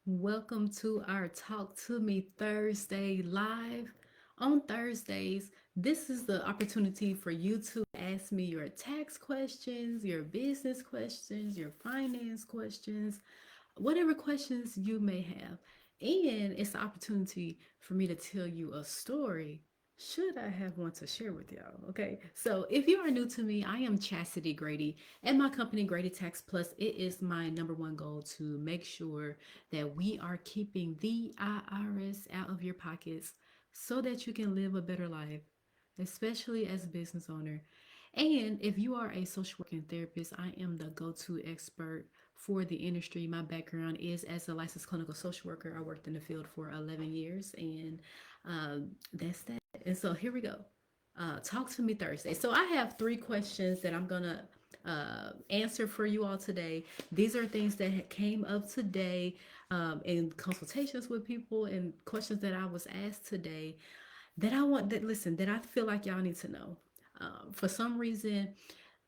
Welcome to our Talk to Me Thursday live. On Thursdays, this is the opportunity for you to ask me your tax questions, your business questions, your finance questions, whatever questions you may have. And it's an opportunity for me to tell you a story. Should I have one to share with y'all? Okay. So if you are new to me, I am Chastity Grady. At my company, Grady Tax Plus, it is my number one goal to make sure that we are keeping the IRS out of your pockets so that you can live a better life, especially as a business owner. And if you are a social worker and therapist, I am the go to expert for the industry. My background is as a licensed clinical social worker. I worked in the field for 11 years, and that's that. And so here we go. Talk to me Thursday. So I have three questions that I'm going to answer for you all today. These are things that came up today in consultations with people and questions that I was asked today that I want that listen that I feel like y'all need to know. For some reason,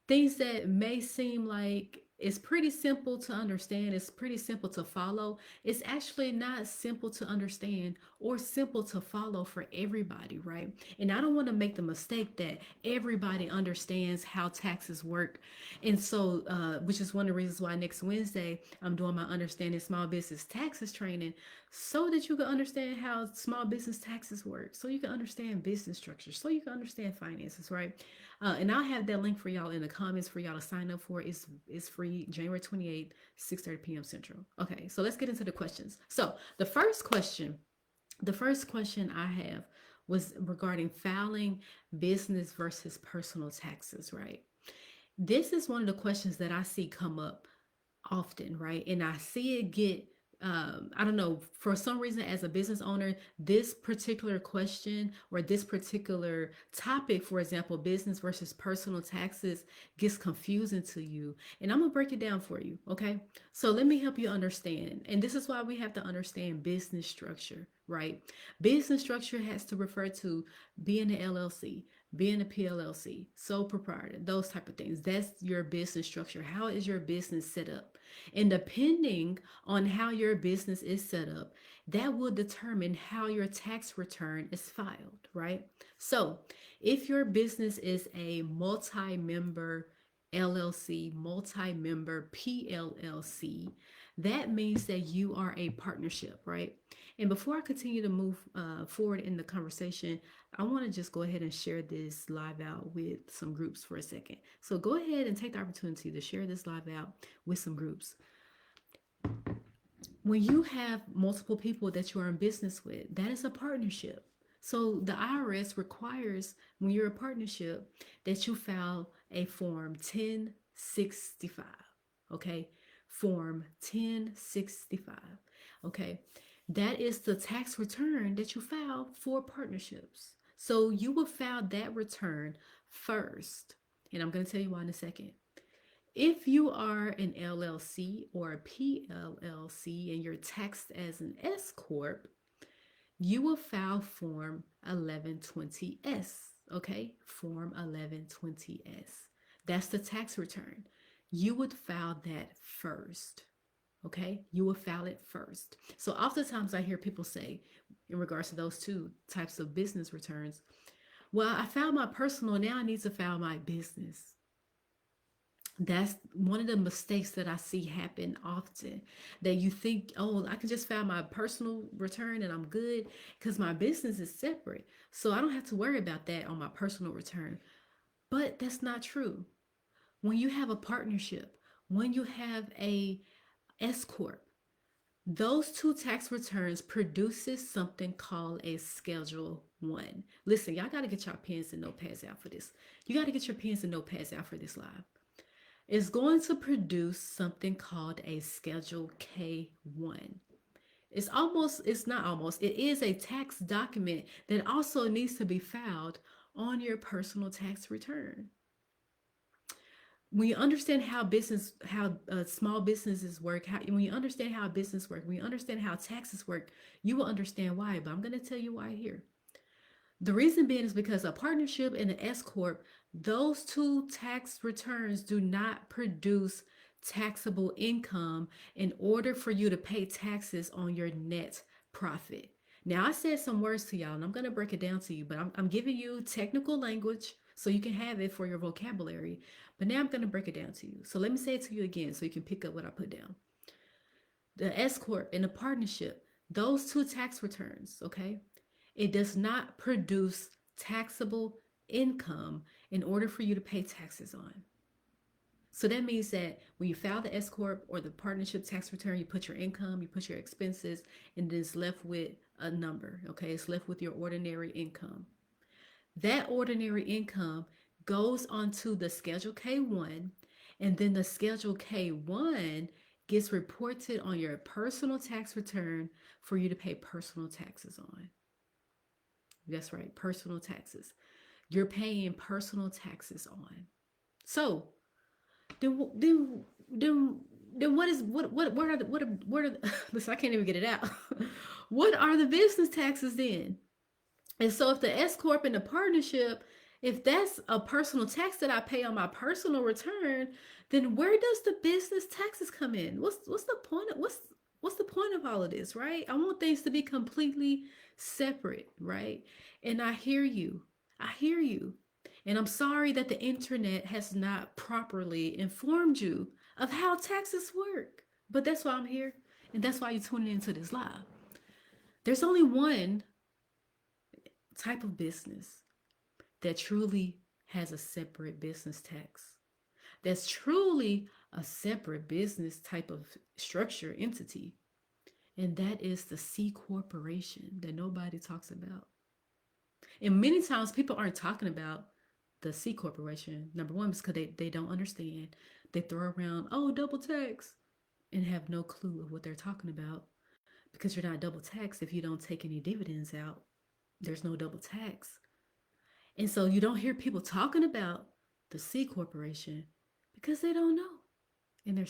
things that may seem like it's pretty simple to understand, it's pretty simple to follow, it's actually not simple to understand or simple to follow for everybody, right? And I don't want to make the mistake that everybody understands how taxes work. And so, which is one of the reasons why next Wednesday I'm doing my understanding small business taxes training so that you can understand how small business taxes work, so you can understand business structure, so you can understand finances, right? And I'll have that link for y'all in the comments for y'all to sign up for. It's free, January 28th, 6:30 p.m. Central. Okay, so let's get into the questions. So the first question I have was regarding filing business versus personal taxes, right? This is one of the questions that I see come up often, right? And I see it get I don't know, for some reason, as a business owner, this particular question or this particular topic, for example, business versus personal taxes, gets confusing to you. And I'm gonna break it down for you, okay? So let me help you understand. And this is why we have to understand business structure, right? Business structure has to refer to being an LLC, being a PLLC, sole proprietor, those type of things. That's your business structure. How is your business set up? And depending on how your business is set up, that will determine how your tax return is filed, right? So, if your business is a multi member LLC, multi member PLLC, that means that you are a partnership, right? And before I continue to move forward in the conversation, I want to just go ahead and share this live out with some groups for a second. So go ahead and take the opportunity to share this live out with some groups. When you have multiple people that you are in business with, that is a partnership. So the IRS requires, when you're a partnership, that you file a form 1065. Okay, form 1065. Okay, that is the tax return that you file for partnerships. So you will file that return first, and I'm going to tell you why in a second. If you are an LLC or a PLLC and you're taxed as an S Corp, you will file Form 1120S. Okay, Form 1120S. That's the tax return. You would file that first. Okay, you will file it first. So, oftentimes I hear people say, in regards to those two types of business returns, well, I filed my personal, now I need to file my business. That's one of the mistakes that I see happen often, that you think, oh, I can just file my personal return and I'm good because my business is separate. So I don't have to worry about that on my personal return. But that's not true. When you have a partnership, when you have a S Corp, those two tax returns produces something called a Schedule 1. Listen, y'all got to get your pens and notepads out for this. You got to get your pens and notepads out for this live. Is going to produce something called a Schedule K1. It's not almost, it is a tax document that also needs to be filed on your personal tax return. When you understand how small businesses work, when you understand how business work, when you understand how taxes work, you will understand why. But I'm going to tell you why here. The reason being is because a partnership and an S corp, those two tax returns do not produce taxable income in order for you to pay taxes on your net profit. Now, I said some words to y'all, and I'm going to break it down to you, but I'm giving you technical language so you can have it for your vocabulary. But now I'm going to break it down to you. So let me say it to you again so you can pick up what I put down. The S Corp and the partnership, those two tax returns, okay? It does not produce taxable income in order for you to pay taxes on. So that means that when you file the S Corp or the partnership tax return, you put your income, you put your expenses, and then it's left with a number, okay? It's left with your ordinary income. That ordinary income goes onto the Schedule K1, and then the Schedule K1 gets reported on your personal tax return for you to pay personal taxes on. That's right, personal taxes. You're paying personal taxes on. So, then what are listen, I can't even get it out. What are the business taxes then? And so if the S Corp and the partnership, if that's a personal tax that I pay on my personal return, then where does the business taxes come in? What's the point of what's the point of all of this, right? I want things to be completely separate, right? And I hear you. I hear you. And I'm sorry that the internet has not properly informed you of how taxes work. But that's why I'm here. And that's why you're tuning into this live. There's only one type of business that truly has a separate business tax. That's truly a separate business type of structure entity. And that is the C corporation that nobody talks about. And many times people aren't talking about the C corporation. Number one, because they don't understand. They throw around, oh, double tax, and have no clue of what they're talking about. Because you're not double taxed if you don't take any dividends out. There's no double tax. And so you don't hear people talking about the C corporation because they don't know. And they're,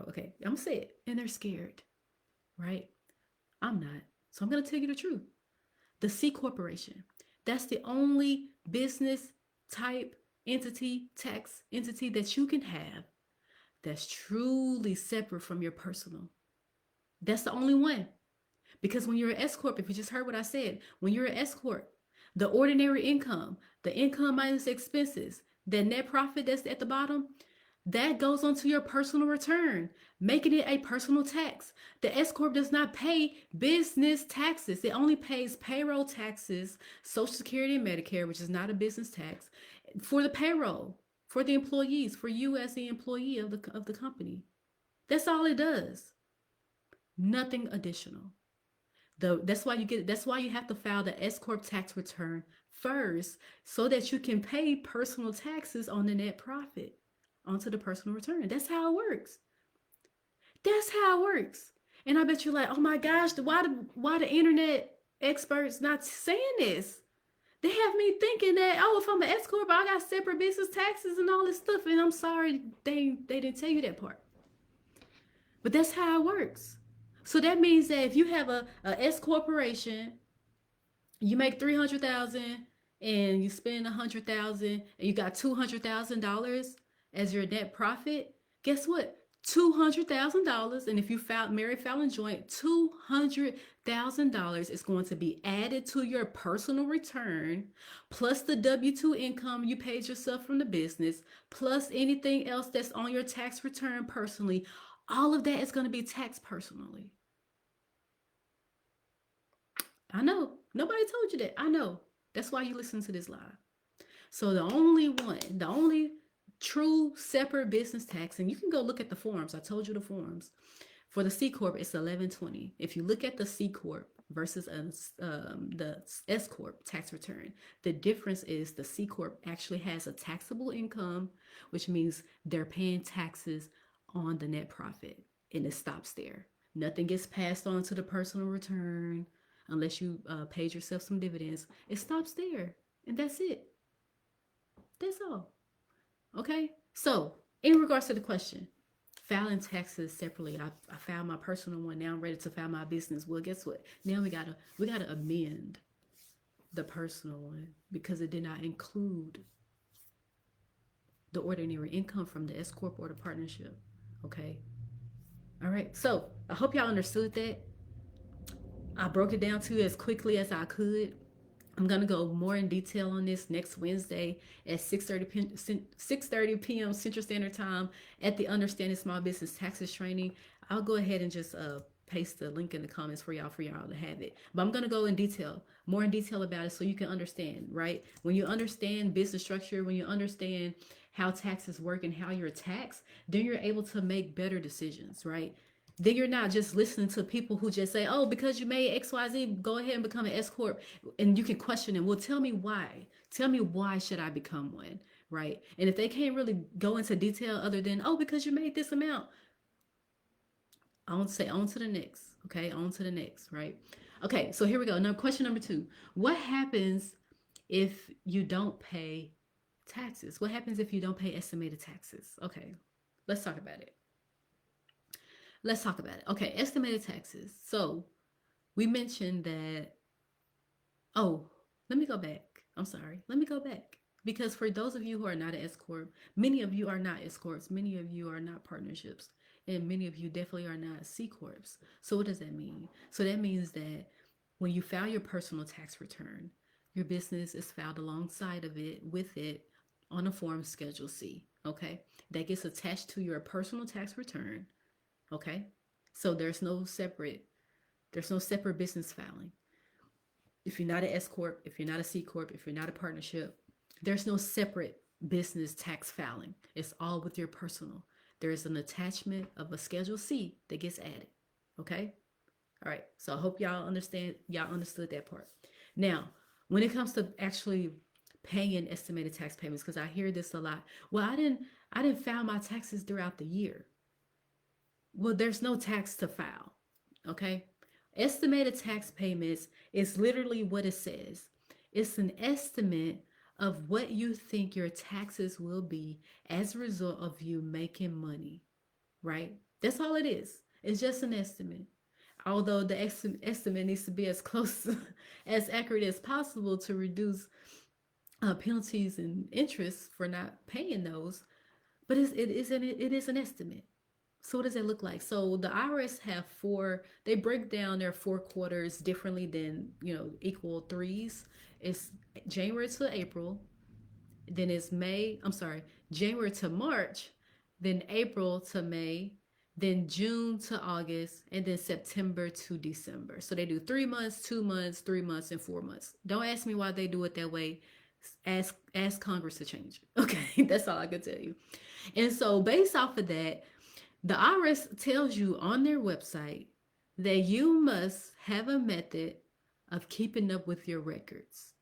okay, I'm going to say it. And they're scared, right? I'm not. So I'm going to tell you the truth. The C corporation, that's the only business type entity, tax entity that you can have that's truly separate from your personal. That's the only one. Because when you're an S Corp, if you just heard what I said, when you're an S Corp, the ordinary income, the income minus expenses, the net profit that's at the bottom, that goes onto your personal return, making it a personal tax. The S Corp does not pay business taxes. It only pays payroll taxes, Social Security and Medicare, which is not a business tax, for the payroll, for the employees, for you as the employee of the company. That's all it does. Nothing additional. That's why you have to file the S Corp tax return first so that you can pay personal taxes on the net profit onto the personal return. That's how it works. That's how it works. And I bet you're like, oh my gosh, why the internet experts not saying this? They have me thinking that, oh, if I'm an S Corp, I got separate business taxes and all this stuff. And I'm sorry, they didn't tell you that part. But that's how it works. So that means that if you have a S corporation, you make $300,000 and you spend $100,000 and you got $200,000 as your net profit. Guess what? $200,000, and if you married, filing joint, $200,000 is going to be added to your personal return, plus the W-2 income you paid yourself from the business, plus anything else that's on your tax return personally. All of that is going to be taxed personally. I know. Nobody told you that. I know. That's why you listen to this live. So the only true separate business tax, and you can go look at the forms. I told you the forms. For the C Corp, it's $11.20. If you look at the C Corp versus the S Corp tax return, the difference is the C Corp actually has a taxable income, which means they're paying taxes on the net profit, and it stops there. Nothing gets passed on to the personal return unless you paid yourself some dividends. It stops there, and that's it. That's all. Okay? So, in regards to the question, filing taxes separately, I filed my personal one. Now I'm ready to file my business. Well, guess what? Now we gotta amend the personal one because it did not include the ordinary income from the S Corp or the partnership. Okay. All right. So I hope y'all understood that. I broke it down to you as quickly as I could. I'm gonna go more in detail on this next Wednesday at 6:30 p.m. Central Standard Time at the Understanding Small Business Taxes training. I'll go ahead and just paste the link in the comments for y'all to have it. But I'm gonna go in detail, more in detail about it, so you can understand. Right? When you understand business structure, when you understand how taxes work and how you're taxed, then you're able to make better decisions. Right? Then you're not just listening to people who just say, oh, because you made XYZ, go ahead and become an S Corp. And you can question them. Well, tell me why. Tell me why should I become one? Right. And if they can't really go into detail other than, oh, because you made this amount, I won't say on to the next. Okay. On to the next. Right. Okay. So here we go. Now, question number 2. What happens if you don't pay taxes? What happens if you don't pay estimated taxes? Okay. Let's talk about it. Let's talk about it. Okay, estimated taxes. So we mentioned that. Oh, let me go back. I'm sorry. Let me go back. Because for those of you who are not an S Corp, many of you are not S Corps, many of you are not partnerships, and many of you definitely are not C Corps. So what does that mean? So that means that when you file your personal tax return, your business is filed alongside of it, with it, on a form Schedule C. Okay, that gets attached to your personal tax return. Okay, so there's no separate business filing. If you're not an S corp, if you're not a C corp, if you're not a partnership, there's no separate business tax filing. It's all with your personal. There's an attachment of a Schedule C that gets added. Okay. All right. So I hope y'all understood that part. Now, when it comes to actually paying estimated tax payments, because I hear this a lot. Well, I didn't file my taxes throughout the year. Well, there's no tax to file. Okay. Estimated tax payments is literally what it says. It's an estimate of what you think your taxes will be as a result of you making money, right? That's all it is. It's just an estimate. Although the estimate needs to be as close, as accurate as possible to reduce penalties and interest for not paying those, but it is an estimate. So what does it look like? So the IRS have they break down their 4 quarters differently than, equal threes. It's January to April, then it's January to March, then April to May, then June to August, and then September to December. So they do 3 months, 2 months, 3 months, and 4 months. Don't ask me why they do it that way. Ask Congress to change it. Okay, that's all I can tell you. And so based off of that, the IRS tells you on their website that you must have a method of keeping up with your records,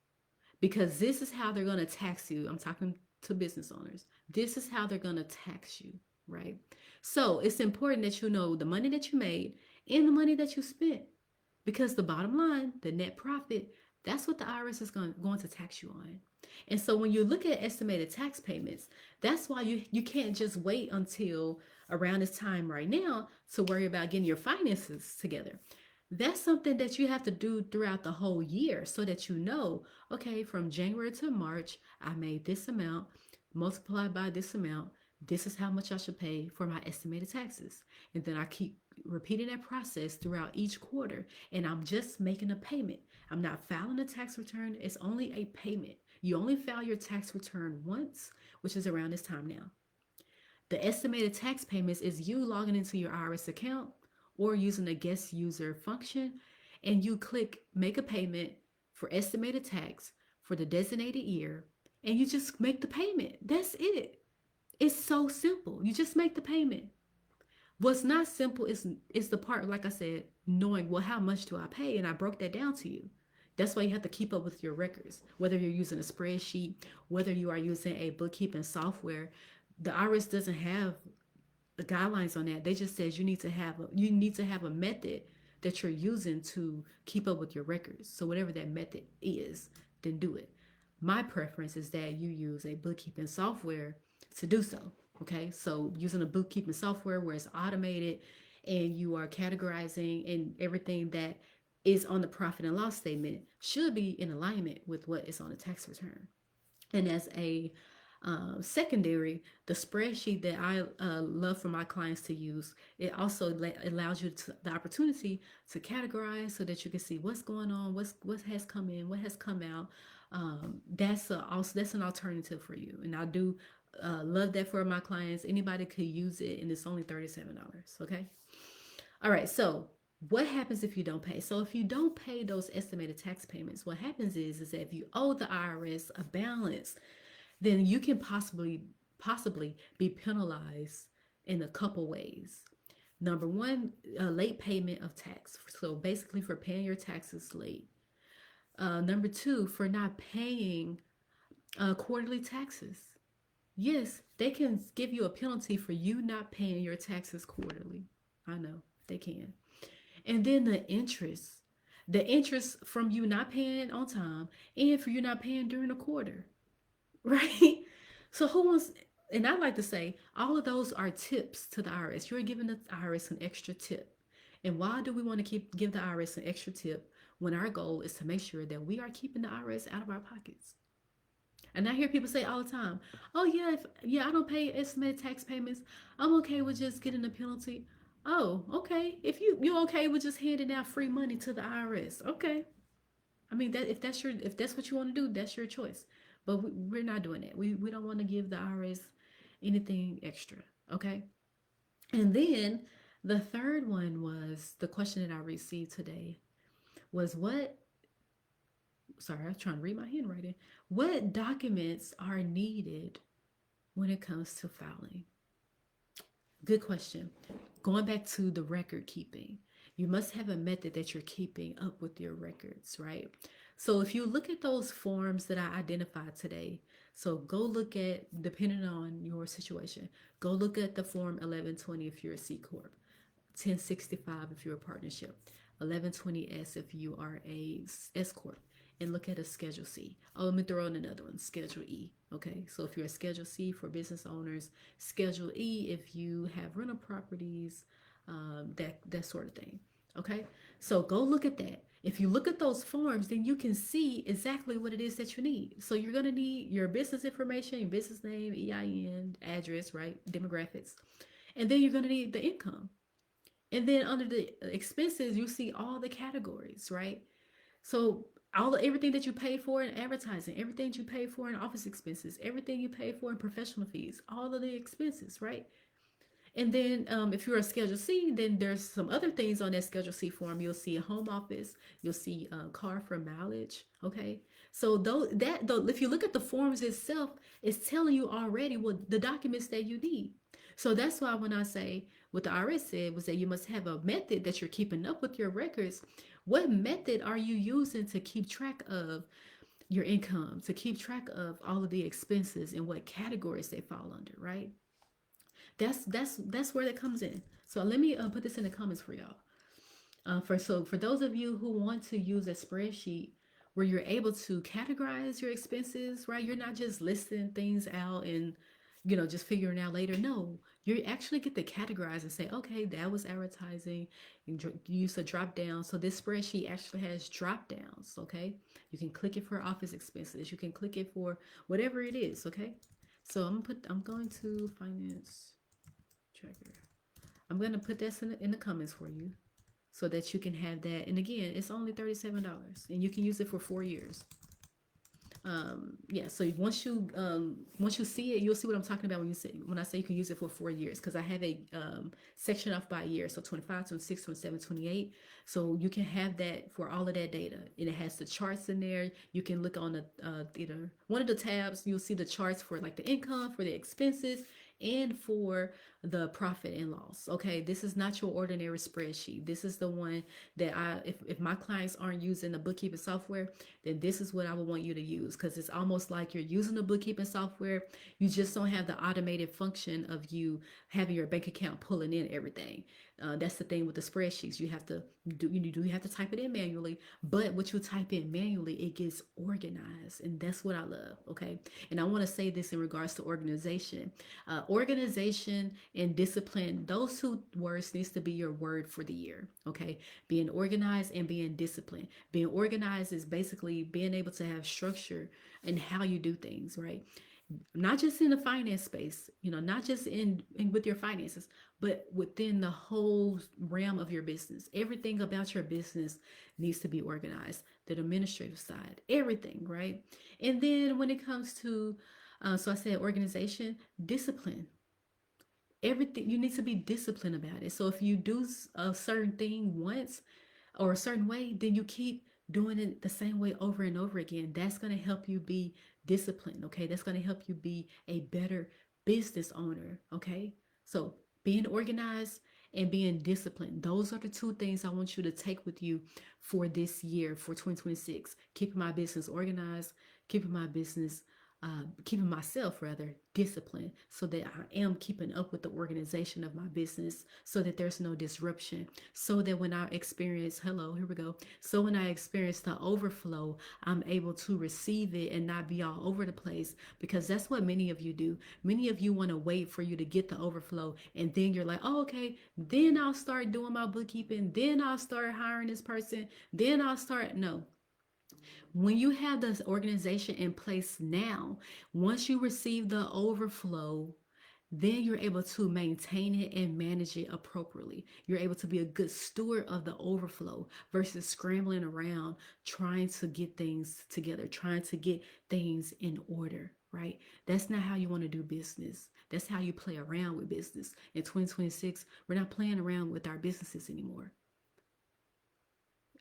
because this is how they're going to tax you. I'm talking to business owners. This is how they're going to tax you, right? So it's important that you know the money that you made and the money that you spent, because the bottom line, the net profit, that's what the IRS is going to tax you on. And so when you look at estimated tax payments, that's why you can't just wait until around this time right now to worry about getting your finances together. That's something that you have to do throughout the whole year, so that you know, okay, from January to March, I made this amount, multiplied by this amount. This is how much I should pay for my estimated taxes. And then I keep repeating that process throughout each quarter. And I'm just making a payment. I'm not filing a tax return. It's only a payment. You only file your tax return once, which is around this time now. The estimated tax payments is you logging into your IRS account or using a guest user function, and you click make a payment for estimated tax for the designated year, and you just make the payment. That's it. It's so simple. You just make the payment. What's not simple is the part, like I said, knowing, well, how much do I pay? And I broke that down to you. That's why you have to keep up with your records, whether you're using a spreadsheet, whether you are using a bookkeeping software. The IRS doesn't have the guidelines on that. They just says you need to have a method that you're using to keep up with your records. So whatever that method is, then do it. My preference is that you use a bookkeeping software to do so. Okay, so using a bookkeeping software where it's automated and you are categorizing, and everything that is on the profit and loss statement should be in alignment with what is on the tax return. And as a Secondary, the spreadsheet that I love for my clients to use, it also allows you the opportunity to categorize so that you can see what's going on, what has come in, what has come out. Also that's an alternative for you, and I do love that for my clients. Anybody could use it, and it's only $37. Okay. All right. So what happens if you don't pay? So if you don't pay those estimated tax payments, what happens is that if you owe the IRS a balance, then you can possibly be penalized in a couple ways. Number one, a late payment of tax. So basically, for paying your taxes late. Number two, for not paying quarterly taxes. Yes, they can give you a penalty for you not paying your taxes quarterly. I know they can. And then the interest from you not paying on time and for you not paying during the quarter. Right? So who wants, and I like to say, all of those are tips to the IRS. You're giving the IRS an extra tip. And why do we want to give the IRS an extra tip when our goal is to make sure that we are keeping the IRS out of our pockets? And I hear people say all the time, "Oh yeah, I don't pay estimated tax payments. I'm okay with just getting a penalty." Oh, okay. If you're okay with just handing out free money to the IRS, okay. I mean that if that's what you want to do, that's your choice. But we're not doing that. We don't want to give the IRS anything extra. Okay. And then the third one was the question that I received today was what, sorry, I was trying to read my handwriting. What documents are needed when it comes to filing? Good question. Going back to the record keeping, you must have a method that you're keeping up with your records, right? So if you look at those forms that I identified today, so go look at, depending on your situation, go look at the form 1120 if you're a C Corp, 1065 if you're a partnership, 1120S if you are a S Corp, and look at a Schedule C. Oh, let me throw in another one, Schedule E. Okay, so if you're a Schedule C for business owners, Schedule E if you have rental properties, that sort of thing. Okay, so go look at that. If you look at those forms, then you can see exactly what it is that you need. So you're gonna need your business information, your business name, EIN, address, right, demographics, and then you're gonna need the income. And then under the expenses, you see all the categories, right? So everything that you pay for in advertising, everything you pay for in office expenses, everything you pay for in professional fees, all of the expenses, right? And then if you're a Schedule C, then there's some other things on that Schedule C form. You'll see a home office, you'll see a car for mileage. Okay, so though if you look at the forms itself, it's telling you already what the documents that you need. So that's why when I say what the IRS said was that you must have a method that you're keeping up with your records. What method are you using to keep track of your income, to keep track of all of the expenses and what categories they fall under, right? That's where that comes in. So let me put this in the comments for y'all. For those of you who want to use a spreadsheet where you're able to categorize your expenses, right? You're not just listing things out and just figuring out later. No, you actually get to categorize and say, okay, that was advertising. And you use a drop down. So this spreadsheet actually has drop downs. Okay, you can click it for office expenses. You can click it for whatever it is. Okay, so I'm going to finance tracker. I'm gonna put this in the comments for you so that you can have that. And again, it's only $37, and you can use it for 4 years. Yeah, so once you see it, you'll see what I'm talking about when I say you can use it for 4 years, because I have a section off by year, so 25, 26, 27, 28. So you can have that for all of that data, and it has the charts in there. You can look on the either one of the tabs. You'll see the charts for like the income, for the expenses, and for the profit and loss. Okay, this is not your ordinary spreadsheet. This is the one that if my clients aren't using the bookkeeping software, then this is what I would want you to use, because it's almost like you're using the bookkeeping software. You just don't have the automated function of you having your bank account pulling in everything. That's the thing with the spreadsheets. You have to you have to type it in manually, but what you type in manually, it gets organized, and that's what I love. Okay, and I want to say this in regards to organization. Organization and discipline, those two words needs to be your word for the year. Okay, being organized and being disciplined. Being organized is basically being able to have structure in how you do things, right? not just in the finance space, not just in with your finances, but within the whole realm of your business. Everything about your business needs to be organized. The administrative side, everything, right? And then when it comes to, so I said organization, discipline. Everything, you need to be disciplined about it. So if you do a certain thing once or a certain way, then you keep doing it the same way over and over again. That's going to help you be disciplined. Okay, that's going to help you be a better business owner. Okay, so being organized and being disciplined, those are the two things I want you to take with you for this year, for 2026. Keeping my business organized, keeping my business keeping myself rather disciplined, so that I am keeping up with the organization of my business, so that there's no disruption, so that when I experience, hello, here we go. So when I experience the overflow, I'm able to receive it and not be all over the place, because that's what many of you do. Many of you want to wait for you to get the overflow, and then you're like, oh, okay, then I'll start doing my bookkeeping, then I'll start hiring this person, then I'll start. No, when you have this organization in place now, once you receive the overflow, then you're able to maintain it and manage it appropriately. You're able to be a good steward of the overflow versus scrambling around trying to get things together, trying to get things in order, right? That's not how you want to do business. That's how you play around with business. In 2026, we're not playing around with our businesses anymore.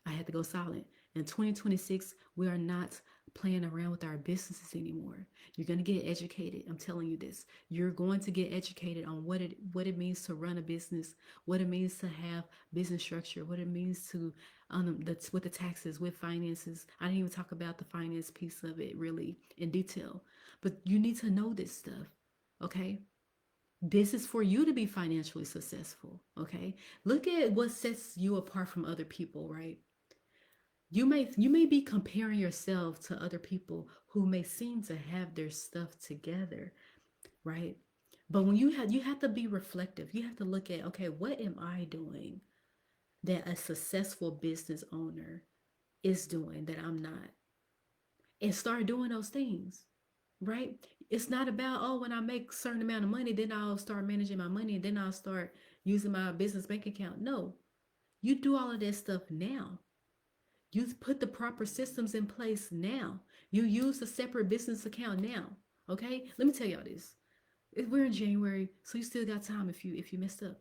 I had to go silent. In 2026, we are not playing around with our businesses anymore. You're going to get educated. I'm telling you this. You're going to get educated on what it means to run a business, what it means to have business structure, what it means to that's with the taxes, with finances. I didn't even talk about the finance piece of it really in detail, but you need to know this stuff. Okay? This is for you to be financially successful. Okay? Look at what sets you apart from other people, right? You may be comparing yourself to other people who may seem to have their stuff together, right? But when you have to be reflective. You have to look at, okay, what am I doing that a successful business owner is doing that I'm not? And start doing those things, right? It's not about, oh, when I make a certain amount of money, then I'll start managing my money and then I'll start using my business bank account. No, you do all of that stuff now. You put the proper systems in place now. You use a separate business account now. Okay? Let me tell y'all this. We're in January, so you still got time if you messed up.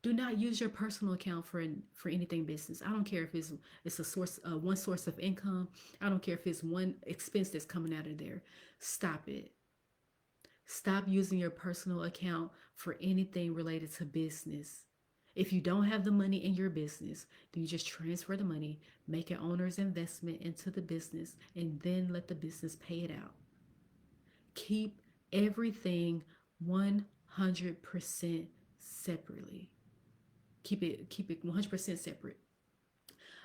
Do not use your personal account for anything business. I don't care if it's a source one source of income. I don't care if it's one expense that's coming out of there. Stop it. Stop using your personal account for anything related to business. If you don't have the money in your business, then you just transfer the money, make an owner's investment into the business, and then let the business pay it out. Keep everything 100% separately. Keep it 100% separate.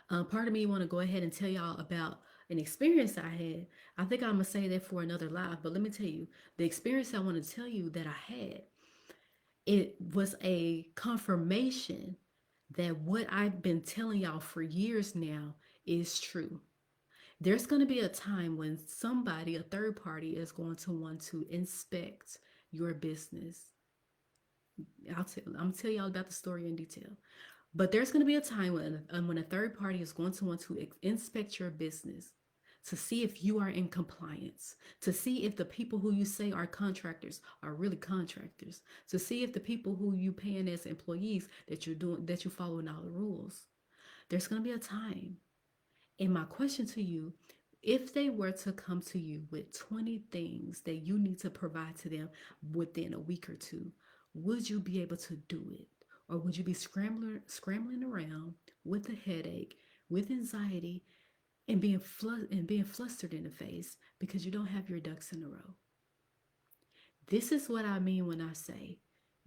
Part of me want to go ahead and tell y'all about an experience I had. I think I'm gonna say that for another live, but let me tell you the experience I want to tell you that I had. It was a confirmation that what I've been telling y'all for years now is true. There's going to be a time when somebody, a third party, is going to want to inspect your business. I'm gonna tell y'all about the story in detail. But there's going to be a time when a third party is going to want to inspect your business to see if you are in compliance, to see if the people who you say are contractors are really contractors, to see if the people who you paying as employees that you following all the rules. There's going to be a time. And my question to you, if they were to come to you with 20 things that you need to provide to them within a week or two, would you be able to do it? Or would you be scrambling around with a headache, with anxiety, and being flustered in the face because you don't have your ducks in a row? This is what I mean when I say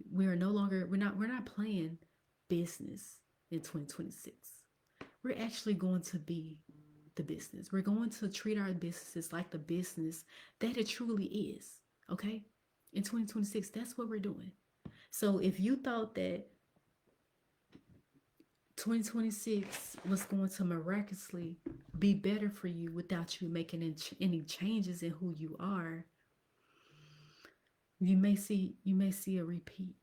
we're not playing business in 2026. We're actually going to be the business. We're going to treat our businesses like the business that it truly is. Okay? In 2026, that's what we're doing. So if you thought that 2026 was going to miraculously be better for you without you making any changes in who you are, You may see a repeat.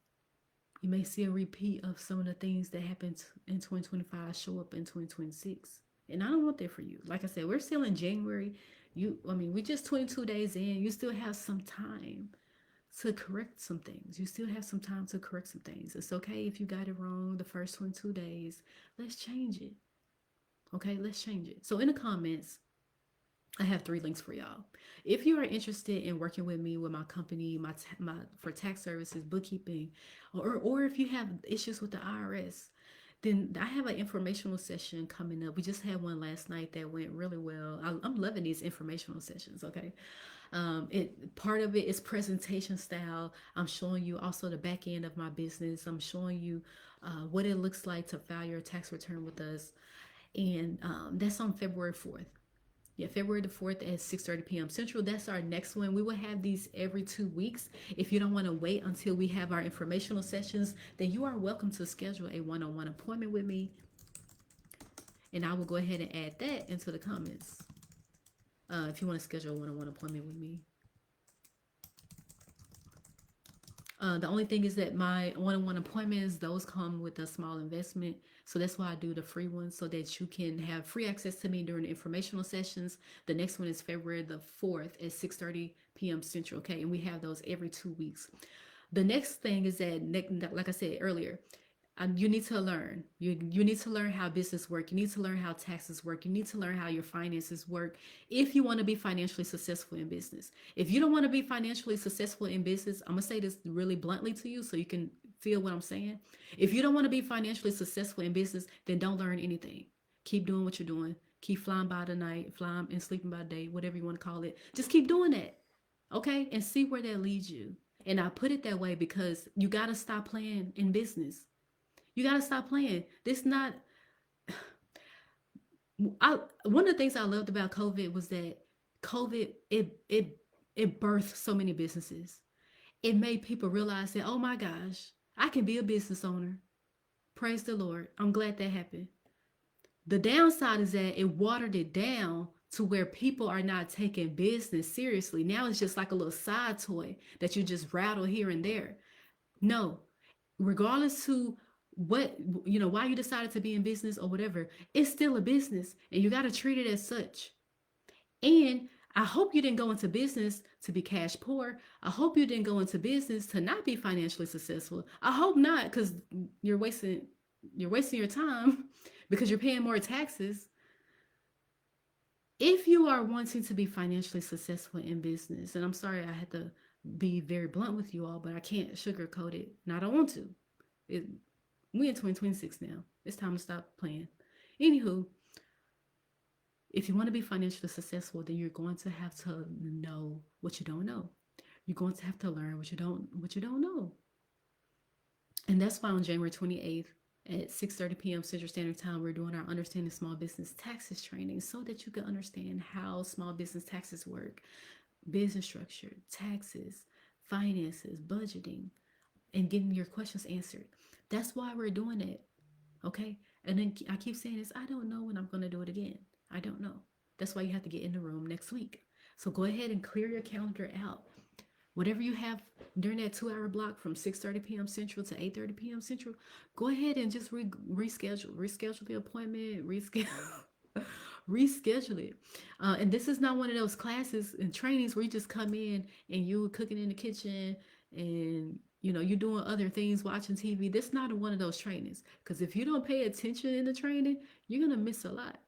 You may see a repeat of some of the things that happened in 2025 show up in 2026. And I don't want that for you. Like I said, we're still in January. We just 22 days in. You still have some time to correct some things. You still have some time to correct some things. It's okay if you got it wrong the first 22 days. Let's change it. Okay, let's change it. So in the comments, I have 3 links for y'all. If you are interested in working with me with my company, my for tax services, bookkeeping, or if you have issues with the IRS, then I have an informational session coming up. We just had one last night that went really well. I'm loving these informational sessions. Okay, it part of it is presentation style. I'm showing you also the back end of my business. I'm showing you what it looks like to file your tax return with us, and that's on February 4th. Yeah, February the 4th at 6:30 p.m. Central. That's our next one. We will have these every 2 weeks. If you don't want to wait until we have our informational sessions, then you are welcome to schedule a one-on-one appointment with me. And I will go ahead and add that into the comments. If you want to schedule a one-on-one appointment with me. The only thing is that my one-on-one appointments, those come with a small investment. So that's why I do the free ones so that you can have free access to me during the informational sessions. The next one is February the 4th at 6:30 p.m. Central. Okay. And we have those every 2 weeks. The next thing is that, like I said earlier, you need to learn. You need to learn how business work. You need to learn how taxes work. You need to learn how your finances work if you want to be financially successful in business. If you don't want to be financially successful in business, I'm gonna say this really bluntly to you so you can feel what I'm saying. If you don't want to be financially successful in business, then don't learn anything. Keep doing what you're doing. Keep flying by the night, flying and sleeping by day, whatever you want to call it. Just keep doing that, okay? And see where that leads you. And I put it that way because you gotta stop playing in business. You got to stop playing. This not one of the things I loved about COVID was that COVID it birthed so many businesses. It made people realize that, oh my gosh, I can be a business owner. Praise the Lord. I'm glad that happened. The downside is that it watered it down to where people are not taking business seriously. Now it's just like a little side toy that you just rattle here and there. No, regardless to what why you decided to be in business or whatever, it's still a business and you got to treat it as such. And I hope you didn't go into business to be cash poor. I hope you didn't go into business to not be financially successful. I hope not, because you're wasting your time because you're paying more taxes. If you are wanting to be financially successful in business, and I'm sorry I had to be very blunt with you all, but I can't sugarcoat it, and I don't want to. We in 2026 now. It's time to stop playing. Anywho, if you want to be financially successful, then you're going to have to know what you don't know. You're going to have to learn what you don't know. And that's why on January 28th at 6:30 p.m. Central Standard Time, we're doing our Understanding Small Business Taxes training so that you can understand how small business taxes work, business structure, taxes, finances, budgeting, and getting your questions answered. That's why we're doing it. Okay? And then I keep saying this, I don't know when I'm going to do it again. I don't know. That's why you have to get in the room next week. So go ahead and clear your calendar out. Whatever you have during that 2-hour block from 6:30 p.m. Central to 8:30 p.m. Central, go ahead and just reschedule the appointment, reschedule it. And this is not one of those classes and trainings where you just come in and you cooking in the kitchen and you're doing other things, watching TV. That's not one of those trainings. Because if you don't pay attention in the training, you're going to miss a lot.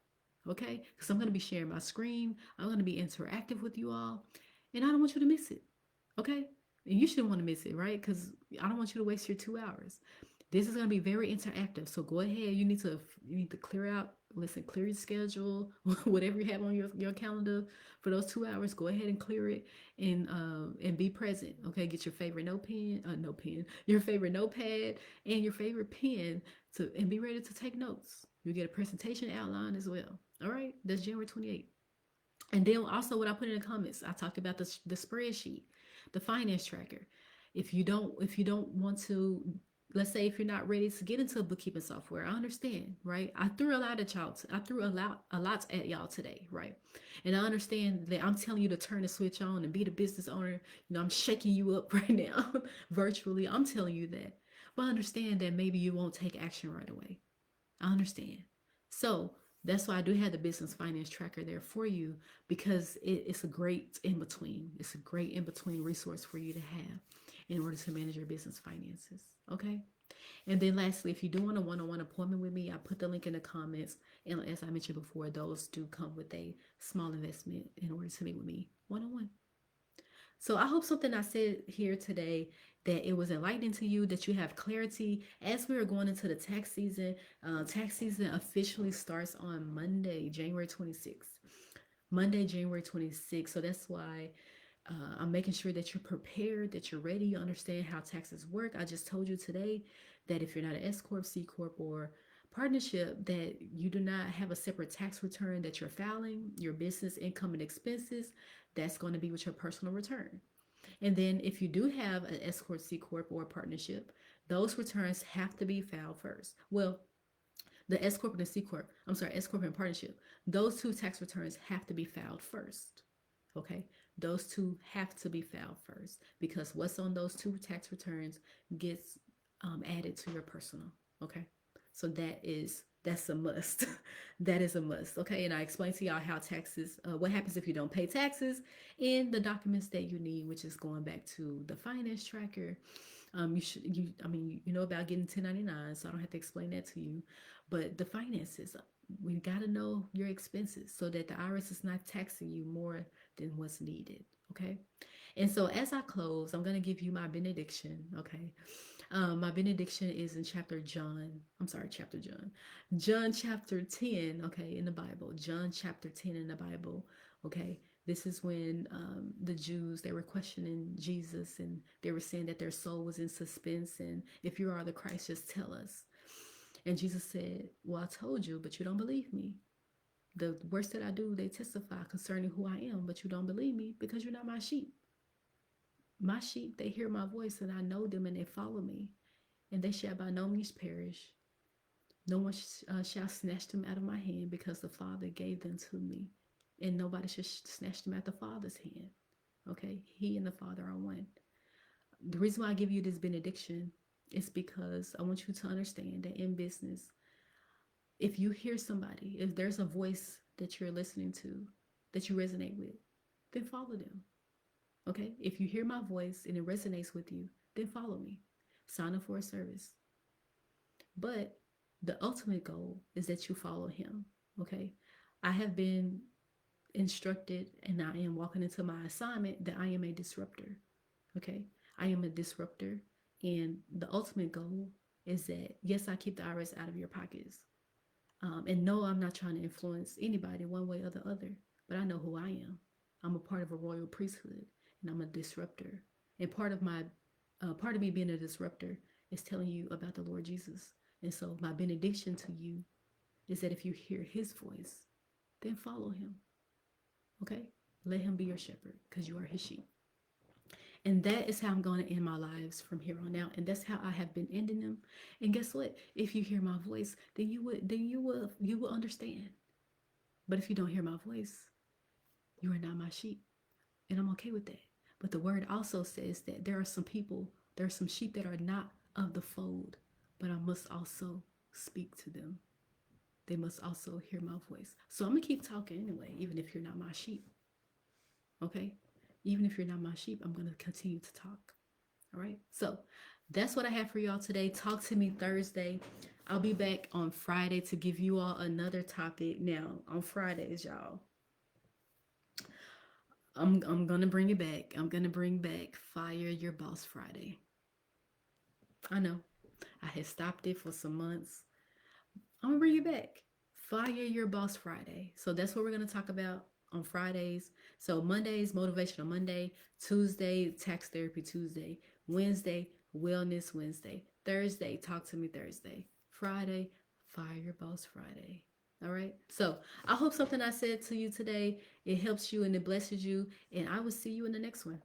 Okay? Because I'm going to be sharing my screen. I'm going to be interactive with you all. And I don't want you to miss it. Okay? And you shouldn't want to miss it, right? Because I don't want you to waste your 2 hours. This is going to be very interactive. So go ahead. You need to clear out, clear your schedule, whatever you have on your calendar for those 2 hours. Go ahead and clear it and be present. Okay, get your favorite your favorite notepad and your favorite pen and be ready to take notes. You get a presentation outline as well. All right, that's January 28th. And then also what I put in the comments, I talked about the spreadsheet, the finance tracker. If you don't want to let's say if you're not ready to get into bookkeeping software, I understand, right? I threw a lot at y'all. I threw a lot at y'all today, right? And I understand that I'm telling you to turn the switch on and be the business owner. I'm shaking you up right now, virtually. I'm telling you that, but I understand that maybe you won't take action right away. I understand. So that's why I do have the business finance tracker there for you, because it's a great in between. It's a great in between resource for you to have in order to manage your business finances. Okay. And then lastly, if you do want a one-on-one appointment with me, I put the link in the comments. And as I mentioned before, those do come with a small investment in order to meet with me one-on-one. So I hope something I said here today, that it was enlightening to you, that you have clarity as we are going into the tax season. Tax season officially starts on Monday, January 26th. Monday, January 26th. So that's why I'm making sure that you're prepared, that you're ready, you understand how taxes work. I just told you today that if you're not an S Corp, C Corp, or partnership, that you do not have a separate tax return that you're filing, your business income and expenses, that's going to be with your personal return. And then if you do have an S Corp, C Corp, or a partnership, those returns have to be filed first. Well, the S Corp and the C Corp, I'm sorry, S Corp and partnership, those two tax returns have to be filed first. Okay, those two have to be filed first, because what's on those two tax returns gets added to your personal. Okay, so that's a must. That is a must. Okay, and I explained to y'all how taxes, what happens if you don't pay taxes, in the documents that you need, which is going back to the finance tracker. You know about getting 1099, so I don't have to explain that to you. But the finances, we got to know your expenses so that the IRS is not taxing you more than what's needed. Okay. And so as I close, I'm going to give you my benediction. Okay. My benediction is in chapter John chapter 10, okay, in the Bible. John chapter 10 in the Bible, okay. This is when the Jews, they were questioning Jesus, and they were saying that their soul was in suspense. And if you are the Christ, just tell us. And Jesus said, well, I told you, but you don't believe me. The works that I do, they testify concerning who I am, but you don't believe me because you're not my sheep. My sheep, they hear my voice, and I know them, and they follow me, and they shall by no means perish. No one shall snatch them out of my hand, because the Father gave them to me, and nobody should snatch them out the Father's hand. Okay, He and the Father are one. The reason why I give you this benediction is because I want you to understand that in business, if you hear somebody, if there's a voice that you're listening to that you resonate with, then follow them. Okay, if you hear my voice and it resonates with you, then follow me. Sign up for a service. But the ultimate goal is that you follow Him. Okay, I have been instructed, and I am walking into my assignment, that I am a disruptor. Okay, I am a disruptor, and the ultimate goal is that, yes, I keep the IRS out of your pockets. And no, I'm not trying to influence anybody one way or the other, but I know who I am. I'm a part of a royal priesthood, and I'm a disruptor. And part of me being a disruptor is telling you about the Lord Jesus. And so my benediction to you is that if you hear His voice, then follow Him. Okay? Let Him be your shepherd, because you are His sheep. And that is how I'm going to end my lives from here on out. And that's how I have been ending them. And guess what? If you hear my voice, then you will understand. But if you don't hear my voice, you are not my sheep. And I'm okay with that. But the word also says that there are some sheep that are not of the fold, but I must also speak to them. They must also hear my voice. So I'm going to keep talking anyway, even if you're not my sheep. Okay? Even if you're not my sheep, I'm going to continue to talk. All right? So that's what I have for y'all today. Talk to me Thursday. I'll be back on Friday to give you all another topic. Now, on Fridays, y'all, I'm gonna bring it back. I'm gonna bring back Fire Your Boss Friday. I know I had stopped it for some months. I'm gonna bring it back. Fire Your Boss Friday. So that's what we're gonna talk about on Fridays. So Mondays, Motivational Monday. Tuesday, Tax Therapy Tuesday. Wednesday, Wellness Wednesday. Thursday, Talk to Me Thursday. Friday, Fire Your Boss Friday. All right. So I hope something I said to you today, it helps you and it blesses you. And I will see you in the next one.